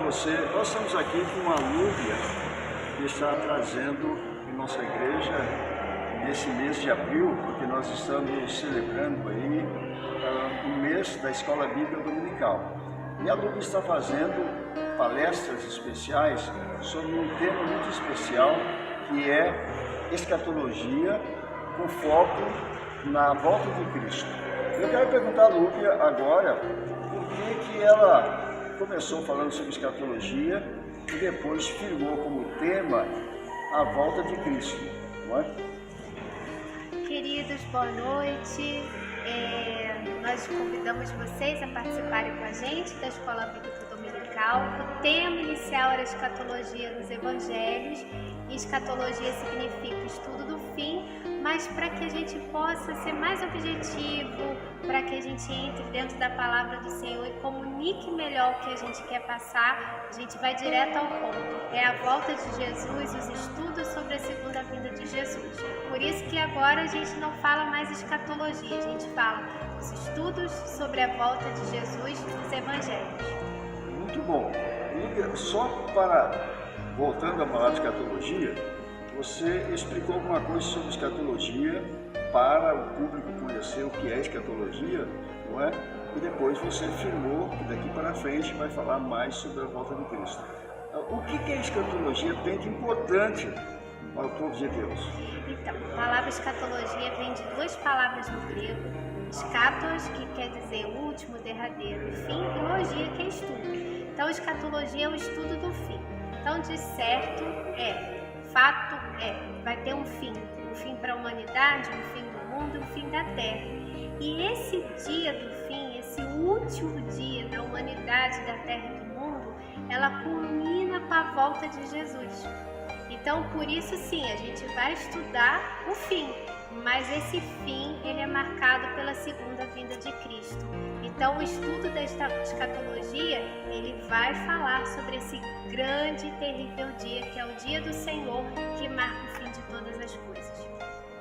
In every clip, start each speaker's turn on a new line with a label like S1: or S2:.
S1: você. Nós estamos aqui com a Lúbia, que está trazendo em nossa igreja nesse mês de abril, porque nós estamos celebrando aí o mês da Escola Bíblica Dominical. E a Lúbia está fazendo palestras especiais sobre um tema muito especial, que é escatologia, com foco na volta de Cristo. Eu quero perguntar a Lúbia agora por que ela começou falando sobre escatologia e depois firmou como tema a volta de Cristo, não é?
S2: Queridos, boa noite. Nós convidamos vocês a participarem com a gente da Escola Bíblica Dominical. O tema inicial era escatologia nos Evangelhos. E escatologia significa estudo do fim, mas para que a gente possa ser mais objetivo, para que a gente entre dentro da palavra do Senhor e comunique melhor o que a gente quer passar, a gente vai direto ao ponto. É a volta de Jesus, os estudos sobre a segunda vinda de Jesus. Por isso que agora a gente não fala mais escatologia, a gente fala os estudos sobre a volta de Jesus nos Evangelhos.
S1: Muito bom. E só para, voltando a falar de escatologia, você explicou alguma coisa sobre escatologia para o público conhecer o que é escatologia, não é? E depois você afirmou que daqui para frente vai falar mais sobre a volta de Cristo. O que é escatologia tem de importante para o povo de Deus?
S2: Então, a palavra escatologia vem de duas palavras no grego: escatos, que quer dizer último, derradeiro, e fim, e logia, que é estudo. Então, escatologia é o estudo do fim. Então, de certo fato vai ter um fim para a humanidade, um fim do mundo, um fim da terra. E esse dia do fim, esse último dia da humanidade, da terra e do mundo, ela culmina com a volta de Jesus. Então, por isso sim, a gente vai estudar o fim, mas esse fim ele é marcado pela segunda vinda de Cristo. Então, o estudo da escatologia, ele vai falar sobre esse grande e terrível dia, que é o dia do Senhor, que marca o fim de todas as coisas.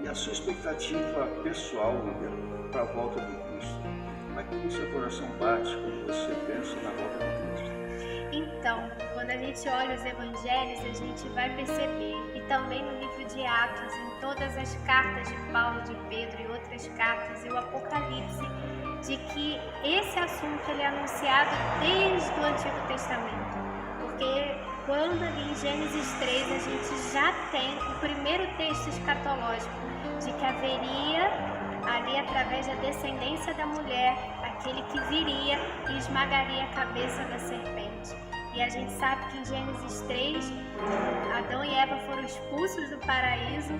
S1: E a sua expectativa pessoal, Lúbia, para a volta de Cristo? Como é que o seu coração bate quando você pensa na volta de Cristo?
S2: Então, quando a gente olha os evangelhos, a gente vai perceber, e também no livro de Atos, em todas as cartas de Paulo, de Pedro e outras cartas, e o Apocalipse, de que esse assunto ele é anunciado desde o Antigo Testamento. Porque quando ali em Gênesis 3 a gente já tem o primeiro texto escatológico de que haveria ali, através da descendência da mulher, aquele que viria e esmagaria a cabeça da serpente. E a gente sabe que em Gênesis 3, Adão e Eva foram expulsos do paraíso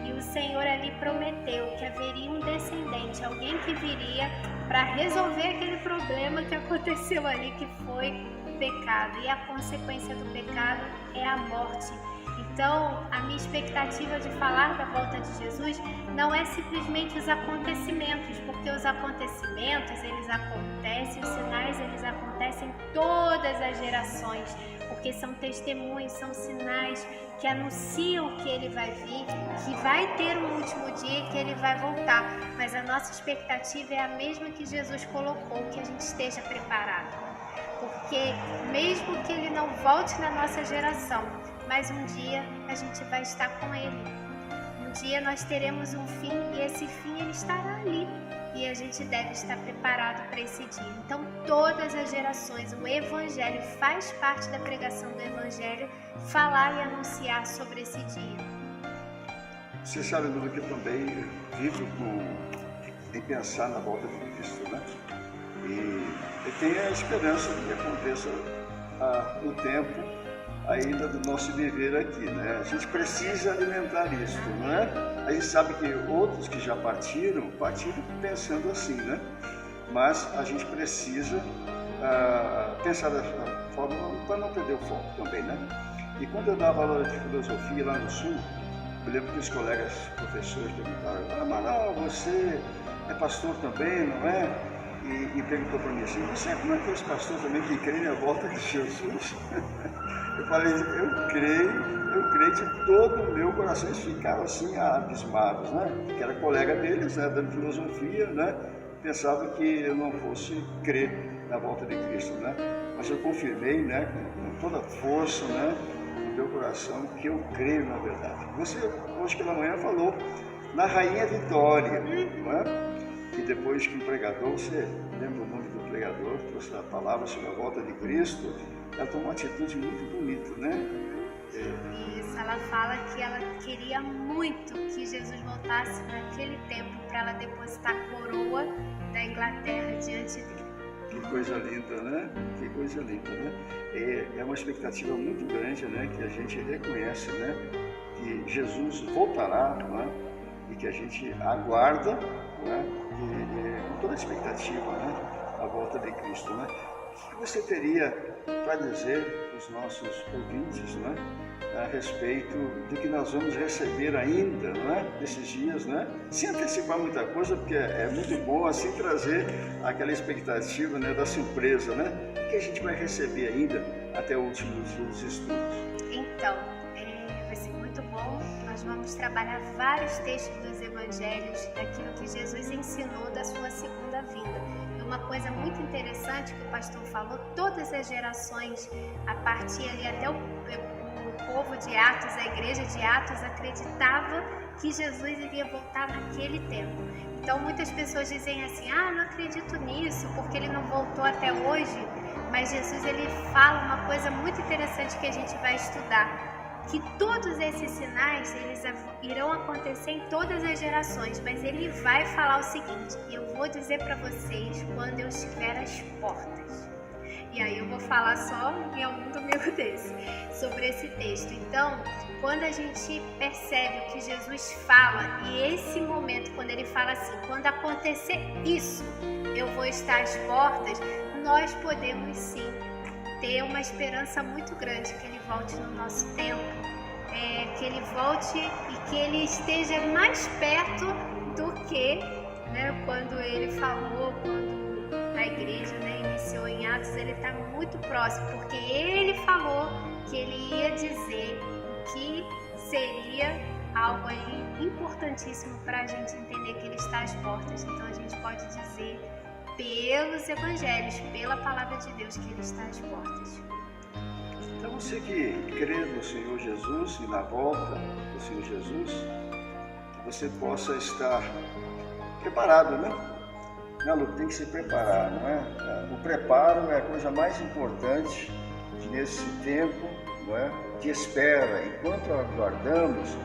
S2: e o Senhor ali prometeu que haveria um descendente, alguém que viria para resolver aquele problema que aconteceu ali, que foi o pecado. E a consequência do pecado é a morte. Então, a minha expectativa de falar da volta de Jesus não é simplesmente os acontecimentos, porque os acontecimentos, eles acontecem, os sinais, eles acontecem em todas as gerações, porque são testemunhos, são sinais que anunciam que ele vai vir, que vai ter um último dia e que ele vai voltar. Mas a nossa expectativa é a mesma que Jesus colocou, que a gente esteja preparado. Porque mesmo que ele não volte na nossa geração, mas um dia a gente vai estar com ele. Um dia nós teremos um fim e esse fim ele estará ali. E a gente deve estar preparado para esse dia. Então, todas as gerações, o Evangelho faz parte da pregação do Evangelho, falar e anunciar sobre esse dia.
S1: Você sabe, Lúbia, que eu também vivo em pensar na volta de Cristo, né? E tenho a esperança de que aconteça no tempo ainda do nosso viver aqui, né? A gente precisa alimentar isso, não é? A gente sabe que outros que já partiram pensando assim, né? Mas a gente precisa pensar dessa forma para não perder o foco também, né? E quando eu dava aula de filosofia lá no Sul, eu lembro que os colegas professores perguntaram: mas não, você é pastor também, não é? E perguntou para mim assim: você é como aqueles pastores também que creem na volta de Jesus? Eu falei: eu creio de todo o meu coração. Eles ficaram assim abismados, né? Que era colega deles, né? Dando filosofia, né? Pensava que eu não fosse crer na volta de Cristo, né? Mas eu confirmei, né, com toda a força, né, no meu coração, que eu creio na verdade. Você, hoje pela manhã, falou na Rainha Vitória, não é? Que depois que o pregador, você lembra o nome do pregador, trouxe a palavra sobre a volta de Cristo, ela tomou uma atitude muito bonita, né?
S2: Isso, ela fala que ela queria muito que Jesus voltasse naquele tempo para ela depositar a coroa da Inglaterra diante dele.
S1: Que coisa linda, né? Que coisa linda, né? É uma expectativa muito grande, né? Que a gente reconhece, né? Que Jesus voltará, não é? E que a gente aguarda, não é? Com toda a expectativa, né? A volta de Cristo, né? O que você teria para dizer para os nossos ouvintes, né? A respeito do que nós vamos receber ainda, né? Nesses dias, né? Sem antecipar muita coisa, porque é muito bom assim trazer aquela expectativa, né? Da surpresa, né? O que a gente vai receber ainda até o último dos estudos.
S2: Então, vai ser muito bom. Nós vamos trabalhar vários textos dos evangelhos, daquilo que Jesus ensinou da sua segunda vinda. Uma coisa muito interessante que o pastor falou, todas as gerações, a partir ali até o povo de Atos, a igreja de Atos, acreditava que Jesus iria voltar naquele tempo. Então muitas pessoas dizem assim, não acredito nisso, porque ele não voltou até hoje. Mas Jesus, ele fala uma coisa muito interessante que a gente vai estudar, que todos esses sinais, eles irão acontecer em todas as gerações, mas ele vai falar o seguinte, eu vou dizer para vocês quando eu estiver às portas. E aí eu vou falar só em algum domingo desse, sobre esse texto. Então, quando a gente percebe o que Jesus fala, e esse momento, quando ele fala assim, quando acontecer isso, eu vou estar às portas, nós podemos sim ter uma esperança muito grande que ele volte no nosso tempo, que ele volte e que ele esteja mais perto do que, né, quando ele falou, quando a igreja, né, iniciou em Atos, ele está muito próximo, porque ele falou que ele ia dizer que seria algo aí importantíssimo para a gente entender que ele está às portas. Então a gente pode dizer pelos evangelhos, pela palavra de Deus, que ele está às portas.
S1: Então você que crê no Senhor Jesus e na volta do Senhor Jesus, que você possa estar preparado, né? Não, Lu, tem que se preparar, não é? O preparo é a coisa mais importante nesse tempo, não é? De espera. Enquanto aguardamos,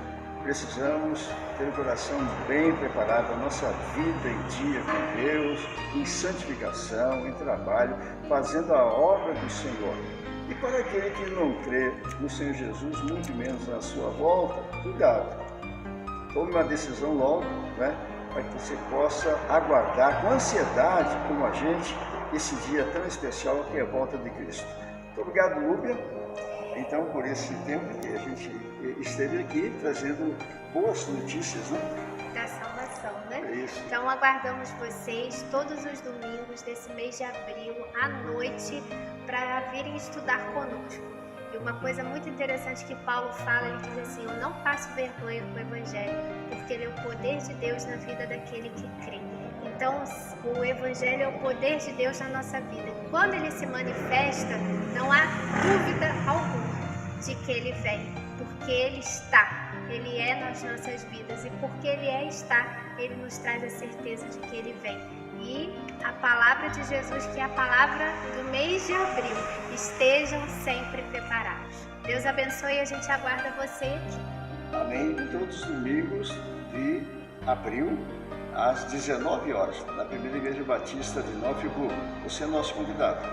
S1: precisamos ter o coração bem preparado, a nossa vida em dia com Deus, em santificação, em trabalho, fazendo a obra do Senhor. E para aquele que não crê no Senhor Jesus, muito menos na sua volta, cuidado. Tome uma decisão logo, né? Para que você possa aguardar com ansiedade, como a gente, esse dia tão especial que é a volta de Cristo. Muito obrigado, Lúbia, então, por esse tempo que a gente esteve aqui trazendo boas notícias, né?
S2: Da salvação, né?
S1: É isso.
S2: Então aguardamos vocês todos os domingos desse mês de abril à noite para virem estudar conosco. E uma coisa muito interessante que Paulo fala, ele diz assim, eu não passo vergonha com o Evangelho, porque ele é o poder de Deus na vida daquele que crê. Então o Evangelho é o poder de Deus na nossa vida. Quando ele se manifesta, não há dúvida alguma de que ele vem, porque ele está, ele é nas nossas vidas, e porque ele está, ele nos traz a certeza de que ele vem. E a palavra de Jesus, que é a palavra do mês de abril, estejam sempre preparados. Deus abençoe e a gente aguarda você aqui.
S1: Amém. Todos os domingos de abril, às 19 horas, na Primeira Igreja Batista de Nova Friburgo. Você é nosso convidado.